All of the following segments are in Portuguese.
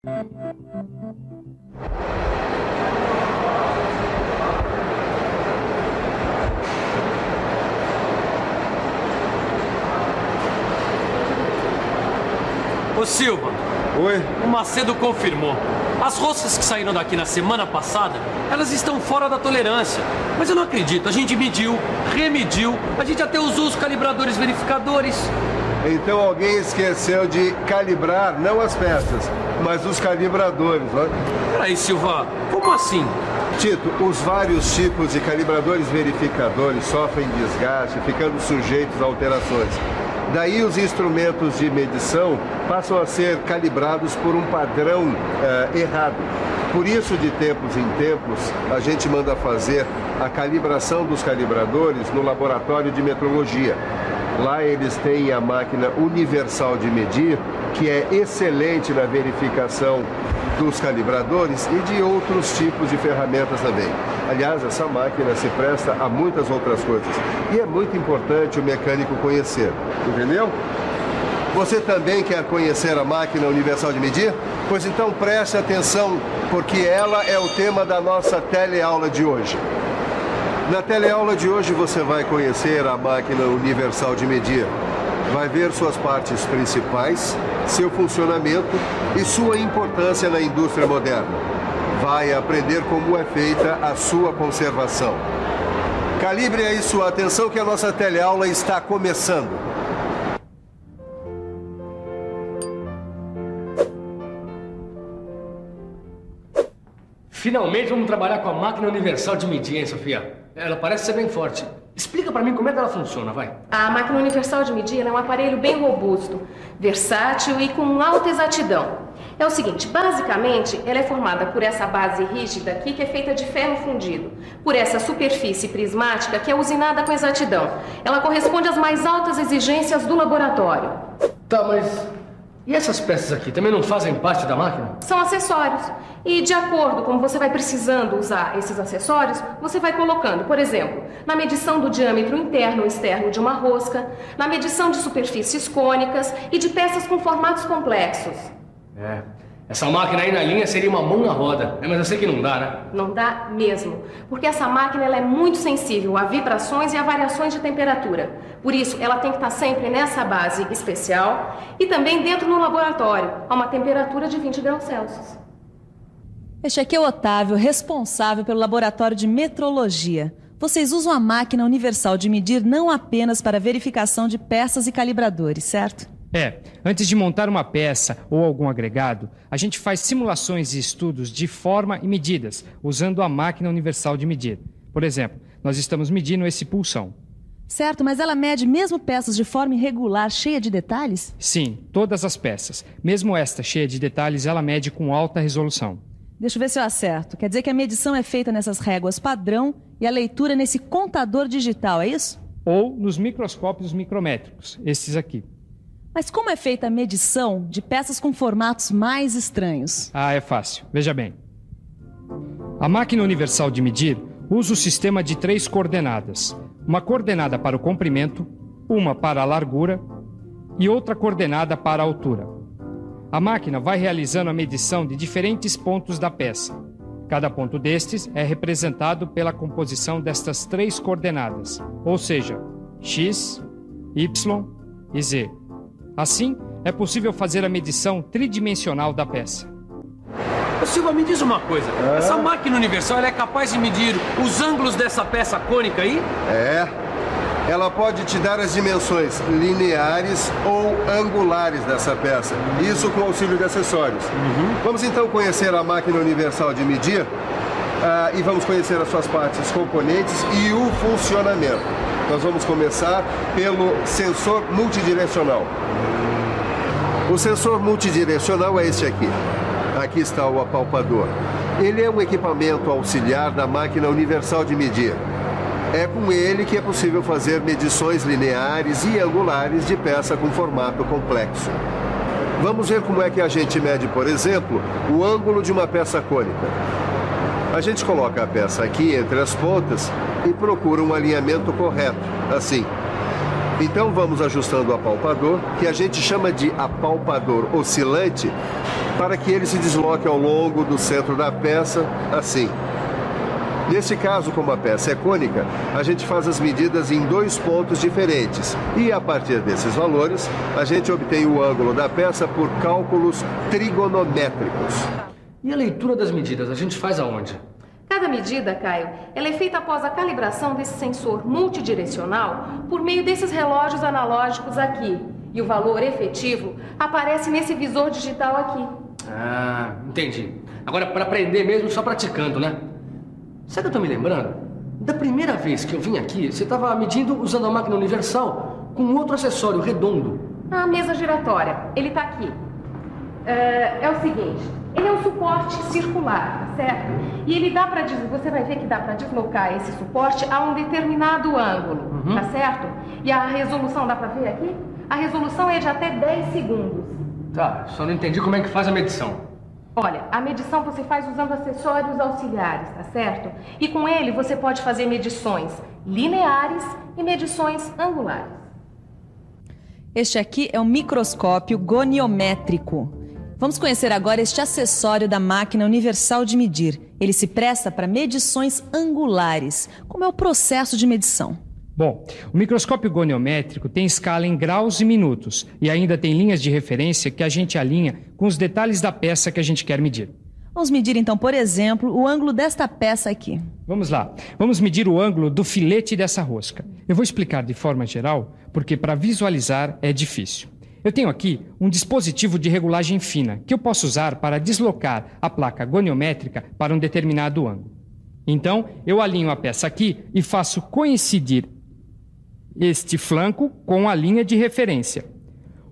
Ô Silva. Oi? O Macedo confirmou. As roscas que saíram daqui na semana passada, elas estão fora da tolerância. Mas eu não acredito. A gente mediu, remediu, a gente até usou os calibradores verificadores. Então alguém esqueceu de calibrar, não as peças, mas os calibradores, né? Peraí, Silva, como assim? Tito, os vários tipos de calibradores verificadores sofrem desgaste, ficando sujeitos a alterações. Daí os instrumentos de medição passam a ser calibrados por um padrão errado. Por isso, de tempos em tempos, a gente manda fazer a calibração dos calibradores no laboratório de metrologia. Lá eles têm a máquina universal de medir, que é excelente na verificação dos calibradores e de outros tipos de ferramentas também. Aliás, essa máquina se presta a muitas outras coisas. E é muito importante o mecânico conhecer, entendeu? Você também quer conhecer a máquina universal de medir? Pois então preste atenção, porque ela é o tema da nossa teleaula de hoje. Na teleaula de hoje você vai conhecer a máquina universal de medir. Vai ver suas partes principais, seu funcionamento e sua importância na indústria moderna. Vai aprender como é feita a sua conservação. Calibre aí sua atenção que a nossa teleaula está começando. Finalmente vamos trabalhar com a máquina universal de medir, hein, Sofia? Ela parece ser bem forte. Explica pra mim como é que ela funciona, vai. A máquina universal de medir é um aparelho bem robusto, versátil e com alta exatidão. É o seguinte, basicamente, ela é formada por essa base rígida aqui, que é feita de ferro fundido, por essa superfície prismática, que é usinada com exatidão. Ela corresponde às mais altas exigências do laboratório. Tá, mas e essas peças aqui também não fazem parte da máquina? São acessórios. E de acordo com você vai precisando usar esses acessórios, você vai colocando, por exemplo, na medição do diâmetro interno e externo de uma rosca, na medição de superfícies cônicas e de peças com formatos complexos. Essa máquina aí na linha seria uma mão na roda, mas eu sei que não dá, né? Não dá mesmo, porque essa máquina ela é muito sensível a vibrações e a variações de temperatura. Por isso, ela tem que estar sempre nessa base especial e também dentro no laboratório, a uma temperatura de 20 graus Celsius. Este aqui é o Otávio, responsável pelo laboratório de metrologia. Vocês usam a máquina universal de medir não apenas para verificação de peças e calibradores, certo? Antes de montar uma peça ou algum agregado, a gente faz simulações e estudos de forma e medidas, usando a máquina universal de medir. Por exemplo, nós estamos medindo esse pulsão. Certo, mas ela mede mesmo peças de forma irregular, cheia de detalhes? Sim, todas as peças. Mesmo esta cheia de detalhes, ela mede com alta resolução. Deixa eu ver se eu acerto. Quer dizer que a medição é feita nessas réguas padrão e a leitura nesse contador digital, é isso? Ou nos microscópios micrométricos, esses aqui. Mas como é feita a medição de peças com formatos mais estranhos? É fácil. Veja bem. A máquina universal de medir usa o sistema de 3 coordenadas. Uma coordenada para o comprimento, uma para a largura e outra coordenada para a altura. A máquina vai realizando a medição de diferentes pontos da peça. Cada ponto destes é representado pela composição destas 3 coordenadas, ou seja, x, y e z. Assim, é possível fazer a medição tridimensional da peça. Silva, me diz uma coisa. Essa máquina universal ela é capaz de medir os ângulos dessa peça cônica aí? Ela pode te dar as dimensões lineares ou angulares dessa peça. Isso com auxílio de acessórios. Vamos então conhecer a máquina universal de medir e vamos conhecer as suas partes, componentes e o funcionamento. Nós vamos começar pelo sensor multidirecional. O sensor multidirecional é este aqui. Aqui está o apalpador. Ele é um equipamento auxiliar da máquina universal de medir. É com ele que é possível fazer medições lineares e angulares de peça com formato complexo. Vamos ver como é que a gente mede, por exemplo, o ângulo de uma peça cônica. A gente coloca a peça aqui entre as pontas e procura um alinhamento correto, assim. Então vamos ajustando o apalpador, que a gente chama de apalpador oscilante, para que ele se desloque ao longo do centro da peça, assim. Nesse caso, como a peça é cônica, a gente faz as medidas em 2 pontos diferentes. E a partir desses valores, a gente obtém o ângulo da peça por cálculos trigonométricos. E a leitura das medidas, a gente faz aonde? Cada medida, Caio, ela é feita após a calibração desse sensor multidirecional por meio desses relógios analógicos aqui. E o valor efetivo aparece nesse visor digital aqui. Ah, entendi. Agora, para aprender mesmo, só praticando, né? Sabe o que eu tô me lembrando? Da primeira vez que eu vim aqui, você estava medindo usando a máquina universal com outro acessório redondo. A mesa giratória. Ele tá aqui. É o seguinte, ele é um suporte circular, tá certo? E ele dá para você vai ver que dá para deslocar esse suporte a um determinado ângulo, tá certo? E a resolução, dá para ver aqui? A resolução é de até 10 segundos. Tá, só não entendi como é que faz a medição. Olha, a medição você faz usando acessórios auxiliares, tá certo? E com ele você pode fazer medições lineares e medições angulares. Este aqui é o microscópio goniométrico. Vamos conhecer agora este acessório da máquina universal de medir. Ele se presta para medições angulares. Como é o processo de medição? Bom, o microscópio goniométrico tem escala em graus e minutos e ainda tem linhas de referência que a gente alinha com os detalhes da peça que a gente quer medir. Vamos medir então, por exemplo, o ângulo desta peça aqui. Vamos lá. Vamos medir o ângulo do filete dessa rosca. Eu vou explicar de forma geral, porque para visualizar é difícil. Eu tenho aqui um dispositivo de regulagem fina que eu posso usar para deslocar a placa goniométrica para um determinado ângulo. Então, eu alinho a peça aqui e faço coincidir este flanco com a linha de referência.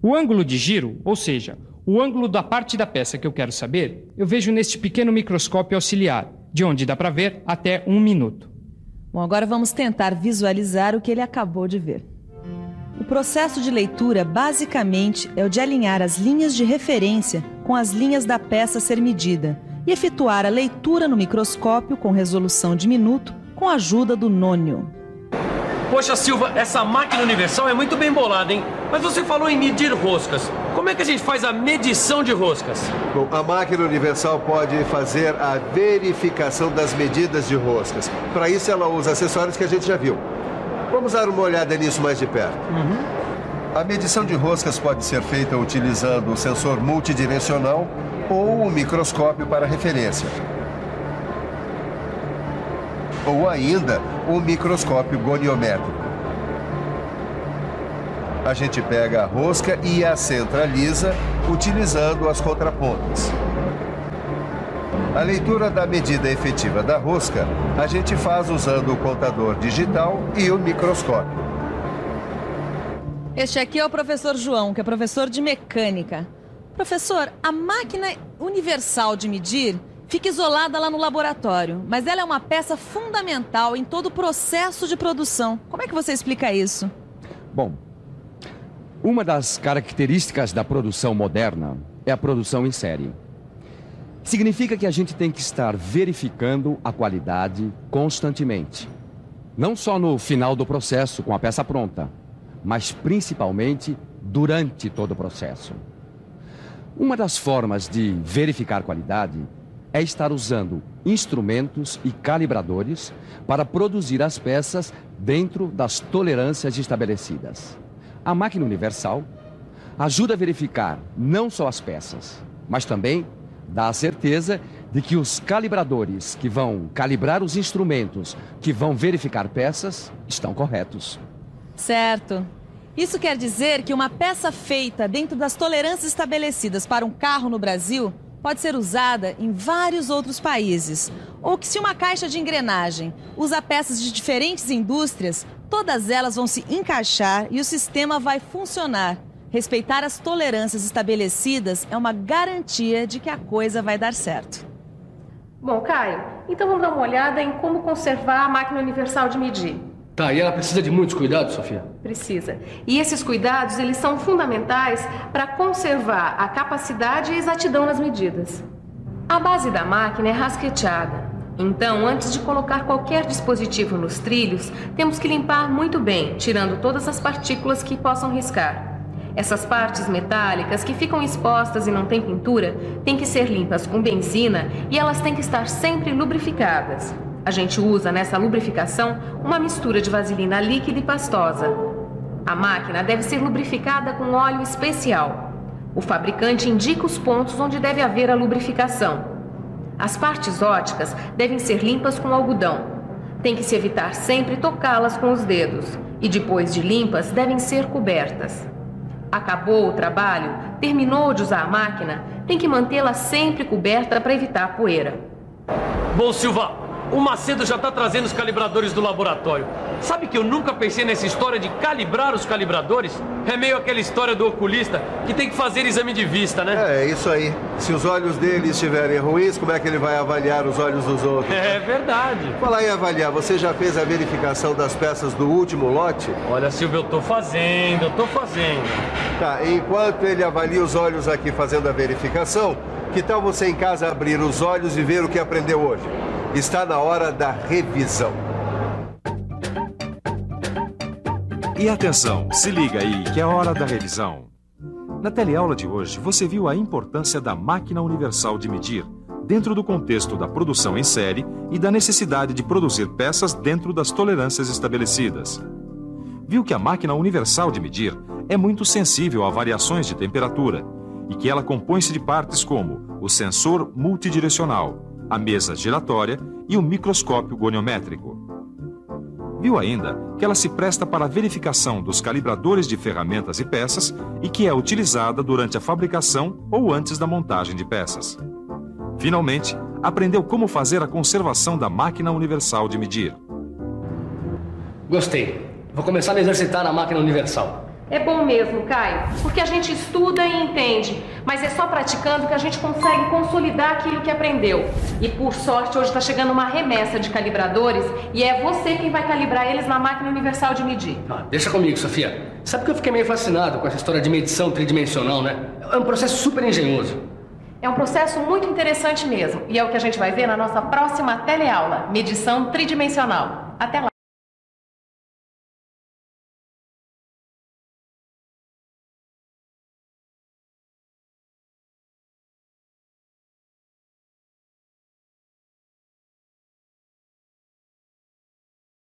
O ângulo de giro, ou seja, o ângulo da parte da peça que eu quero saber, eu vejo neste pequeno microscópio auxiliar, de onde dá para ver até 1 minuto. Bom, agora vamos tentar visualizar o que ele acabou de ver. O processo de leitura, basicamente, é o de alinhar as linhas de referência com as linhas da peça a ser medida e efetuar a leitura no microscópio com resolução de minuto com a ajuda do nônio. Poxa, Silva, essa máquina universal é muito bem bolada, hein? Mas você falou em medir roscas. Como é que a gente faz a medição de roscas? Bom, a máquina universal pode fazer a verificação das medidas de roscas. Para isso, ela usa acessórios que a gente já viu. Vamos dar uma olhada nisso mais de perto. A medição de roscas pode ser feita utilizando o sensor multidirecional ou o microscópio para referência. Ou ainda o microscópio goniométrico. A gente pega a rosca e a centraliza utilizando as contrapontas. A leitura da medida efetiva da rosca a gente faz usando o contador digital e o microscópio. Este aqui é o professor João, que é professor de mecânica. Professor, a máquina universal de medir fica isolada lá no laboratório, mas ela é uma peça fundamental em todo o processo de produção. Como é que você explica isso? Bom, uma das características da produção moderna é a produção em série. Significa que a gente tem que estar verificando a qualidade constantemente. Não só no final do processo, com a peça pronta, mas principalmente durante todo o processo. Uma das formas de verificar qualidade é estar usando instrumentos e calibradores para produzir as peças dentro das tolerâncias estabelecidas. A máquina universal ajuda a verificar não só as peças, mas também dá a certeza de que os calibradores que vão calibrar os instrumentos, que vão verificar peças, estão corretos. Certo. Isso quer dizer que uma peça feita dentro das tolerâncias estabelecidas para um carro no Brasil pode ser usada em vários outros países. Ou que se uma caixa de engrenagem usa peças de diferentes indústrias, todas elas vão se encaixar e o sistema vai funcionar. Respeitar as tolerâncias estabelecidas é uma garantia de que a coisa vai dar certo. Bom, Caio, então vamos dar uma olhada em como conservar a máquina universal de medir. Tá, e ela precisa de muitos cuidados, Sofia? Precisa. E esses cuidados, eles são fundamentais para conservar a capacidade e exatidão nas medidas. A base da máquina é rasqueteada. Então, antes de colocar qualquer dispositivo nos trilhos, temos que limpar muito bem, tirando todas as partículas que possam riscar. Essas partes metálicas que ficam expostas e não têm pintura têm que ser limpas com benzina e elas têm que estar sempre lubrificadas. A gente usa nessa lubrificação uma mistura de vaselina líquida e pastosa. A máquina deve ser lubrificada com óleo especial. O fabricante indica os pontos onde deve haver a lubrificação. As partes óticas devem ser limpas com algodão. Tem que se evitar sempre tocá-las com os dedos. E depois de limpas, devem ser cobertas. Acabou o trabalho, terminou de usar a máquina, tem que mantê-la sempre coberta para evitar poeira. Bom, Silva, o Macedo já está trazendo os calibradores do laboratório. Sabe que eu nunca pensei nessa história de calibrar os calibradores? É meio aquela história do oculista que tem que fazer exame de vista, né? É isso aí. Se os olhos dele estiverem ruins, como é que ele vai avaliar os olhos dos outros? É verdade. Falar em avaliar, você já fez a verificação das peças do último lote? Olha, Silvio, eu tô fazendo. Tá, enquanto ele avalia os olhos aqui fazendo a verificação, que tal você em casa abrir os olhos e ver o que aprendeu hoje? Está na hora da revisão. E atenção, se liga aí que é hora da revisão. Na teleaula de hoje, você viu a importância da máquina universal de medir, dentro do contexto da produção em série e da necessidade de produzir peças dentro das tolerâncias estabelecidas. Viu que a máquina universal de medir é muito sensível a variações de temperatura e que ela compõe-se de partes como o sensor multidirecional, a mesa giratória e o microscópio goniométrico. Viu ainda que ela se presta para a verificação dos calibradores de ferramentas e peças e que é utilizada durante a fabricação ou antes da montagem de peças. Finalmente, aprendeu como fazer a conservação da máquina universal de medir. Gostei. Vou começar a me exercitar na máquina universal. É bom mesmo, Caio, porque a gente estuda e entende, mas é só praticando que a gente consegue consolidar aquilo que aprendeu. E por sorte, hoje está chegando uma remessa de calibradores e é você quem vai calibrar eles na máquina universal de medir. Deixa comigo, Sofia. Sabe que eu fiquei meio fascinado com essa história de medição tridimensional, né? É um processo super engenhoso. É um processo muito interessante mesmo, e é o que a gente vai ver na nossa próxima teleaula, medição tridimensional. Até lá!